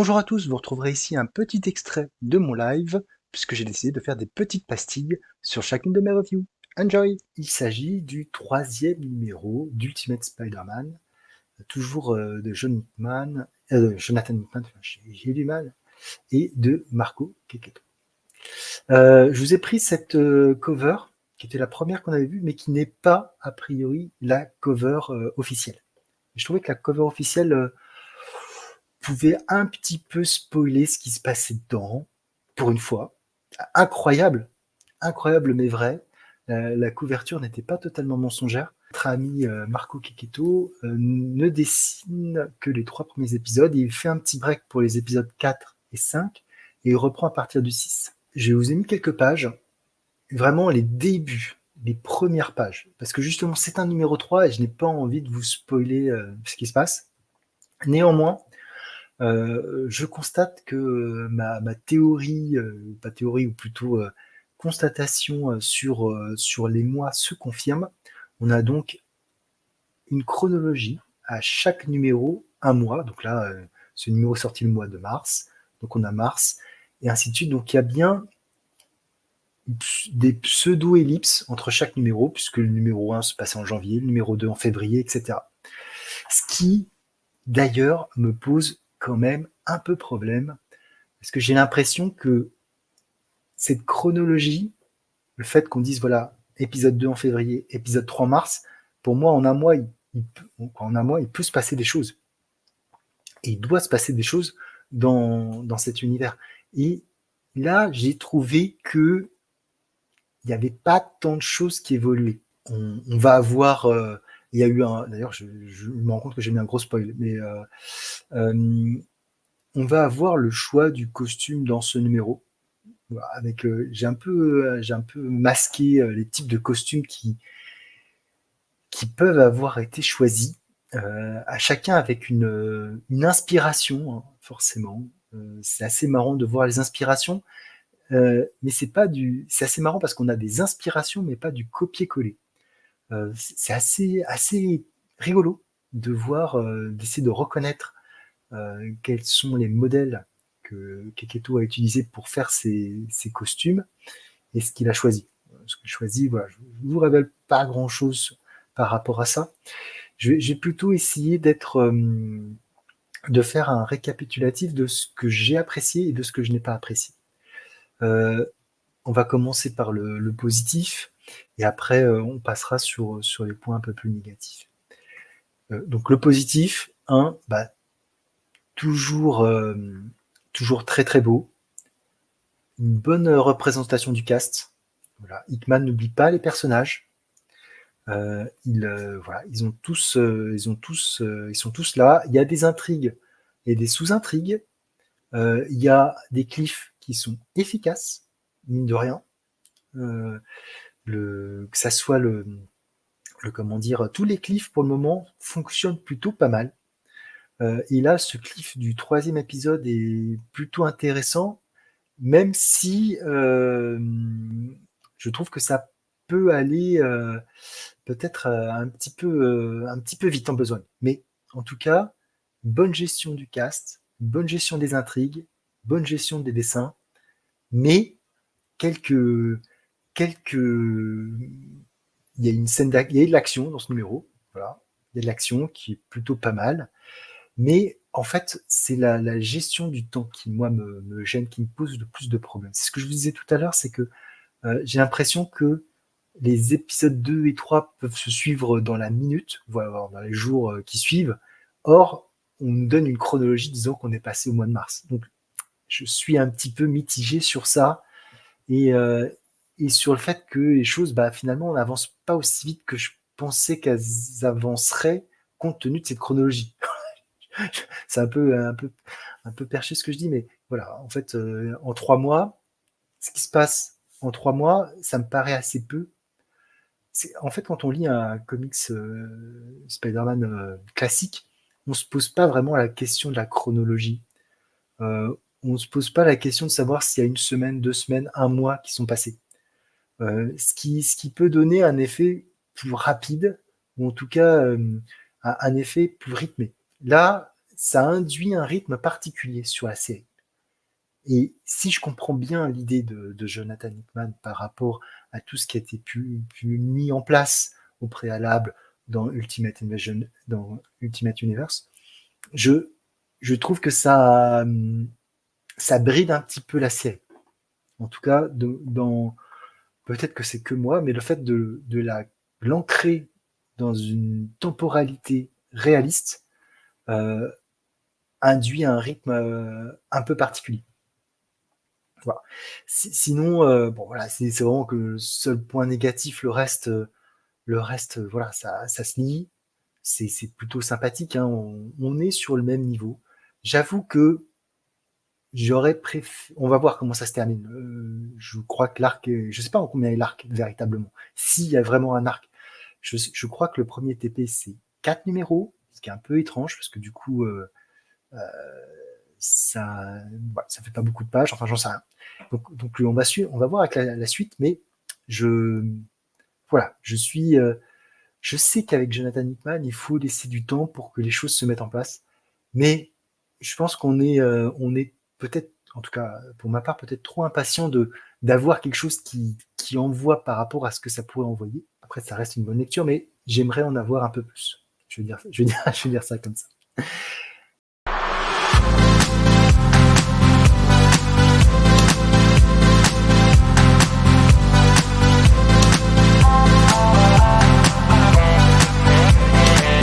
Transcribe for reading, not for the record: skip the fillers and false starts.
Bonjour à tous, vous retrouverez ici un petit extrait de mon live, puisque j'ai décidé de faire des petites pastilles sur chacune de mes reviews. Enjoy! Il s'agit du troisième numéro d'Ultimate Spider-Man, toujours de Jonathan Hickman, enfin, j'ai du mal, et de Marco Checchetto. Je vous ai pris cette cover, qui était la première qu'on avait vue, mais qui n'est pas, a priori, la cover officielle. Je trouvais que la cover officielle pouvait un petit peu spoiler ce qui se passait dedans, pour une fois. Incroyable, incroyable mais vrai. La couverture n'était pas totalement mensongère. Notre ami Marco Checchetto ne dessine que les 3 premiers épisodes. Il fait un petit break pour les épisodes 4 et 5 et il reprend à partir du 6. Je vous ai mis quelques pages, vraiment les débuts, les premières pages, parce que justement c'est un numéro 3 et je n'ai pas envie de vous spoiler ce qui se passe. Néanmoins, je constate que ma théorie, pas théorie ou plutôt constatation sur les mois se confirme. On a donc une chronologie à chaque numéro, un mois. Donc là, ce numéro est sorti le mois de mars. Donc on a mars et ainsi de suite. Donc il y a bien des pseudo-ellipses entre chaque numéro, puisque le numéro 1 se passait en janvier, le numéro 2 en février, etc. Ce qui, d'ailleurs, me pose quand même un peu problème, parce que j'ai l'impression que cette chronologie, le fait qu'on dise, voilà, épisode 2 en février, épisode 3 en mars, pour moi, en un mois, il peut se passer des choses. Et il doit se passer des choses dans cet univers. Et là, j'ai trouvé que il n'y avait pas tant de choses qui évoluaient. On va avoir... il y a eu un... D'ailleurs, je me rends compte que j'ai mis un gros spoil, mais on va avoir le choix du costume dans ce numéro. Avec, j'ai un peu masqué les types de costumes qui peuvent avoir été choisis, à chacun avec une inspiration, hein, forcément. C'est assez marrant de voir les inspirations, mais c'est assez marrant parce qu'on a des inspirations, mais pas du copier-coller. C'est assez rigolo de voir, d'essayer de reconnaître quels sont les modèles que Checchetto a utilisés pour faire ses costumes et ce qu'il a choisi. Ce qu'il a choisi, voilà, je ne vous révèle pas grand-chose par rapport à ça. J'ai plutôt essayé de faire un récapitulatif de ce que j'ai apprécié et de ce que je n'ai pas apprécié. On va commencer par le positif et après on passera sur les points un peu plus négatifs. Donc le positif, toujours, toujours très très beau, une bonne représentation du cast. Voilà. Hickman n'oublie pas les personnages. Voilà, ils sont tous là. Il y a des intrigues et des sous-intrigues. Il y a des cliffs qui sont efficaces, mine de rien. Que ça soit comment dire, tous les cliffs pour le moment fonctionnent plutôt pas mal. Et là, ce cliff du 3e épisode est plutôt intéressant, même si je trouve que ça peut aller peut-être un petit peu vite en besogne. Mais en tout cas, bonne gestion du cast, bonne gestion des intrigues, bonne gestion des dessins, mais quelques, quelques, il y a une scène, il y a de l'action dans ce numéro, voilà, il y a de l'action qui est plutôt pas mal, mais en fait, c'est la gestion du temps qui, moi, me gêne, qui me pose le plus de problèmes. C'est ce que je vous disais tout à l'heure, c'est que j'ai l'impression que les épisodes 2 et 3 peuvent se suivre dans la minute, voire dans les jours qui suivent. Or, on nous donne une chronologie disant qu'on est passé au mois de mars. Donc, je suis un petit peu mitigé sur ça et, euh, et sur le fait que les choses, finalement, n'avancent pas aussi vite que je pensais qu'elles avanceraient compte tenu de cette chronologie. C'est un peu perché ce que je dis, mais voilà, en fait, en 3 mois, ce qui se passe en 3 mois, ça me paraît assez peu. En fait, quand on lit un comics Spider-Man classique, on se pose pas vraiment la question de la chronologie. On se pose pas la question de savoir s'il y a une semaine, 2 semaines, un mois qui sont passés. Ce qui peut donner un effet plus rapide, ou en tout cas un effet plus rythmé. Là, ça induit un rythme particulier sur la série. Et si je comprends bien l'idée de Jonathan Hickman par rapport à tout ce qui a été mis en place au préalable dans Ultimate Invasion, dans Ultimate Universe, je trouve que ça bride un petit peu la série. En tout cas, peut-être que c'est que moi, mais le fait de l'ancrer dans une temporalité réaliste euh, induit un rythme un peu particulier. Voilà. Sinon, bon voilà, c'est vraiment que le seul point négatif. Le reste, voilà, ça se nie. C'est plutôt sympathique. Hein, on est sur le même niveau. J'avoue que j'aurais préféré. On va voir comment ça se termine. Je crois que l'arc, je sais pas en combien est l'arc véritablement. S'il y a vraiment un arc, je crois que le premier TP c'est 4 numéros, ce qui est un peu étrange parce que du coup, euh, ça, voilà, ça fait pas beaucoup de pages. Enfin, j'en sais rien. Donc on va voir avec la suite, mais je, voilà, je sais qu'avec Jonathan Hickman, il faut laisser du temps pour que les choses se mettent en place. Mais je pense on est peut-être, en tout cas pour ma part, peut-être trop impatient d'avoir quelque chose qui envoie par rapport à ce que ça pourrait envoyer. Après, ça reste une bonne lecture, mais j'aimerais en avoir un peu plus. Je veux dire, je veux dire ça comme ça.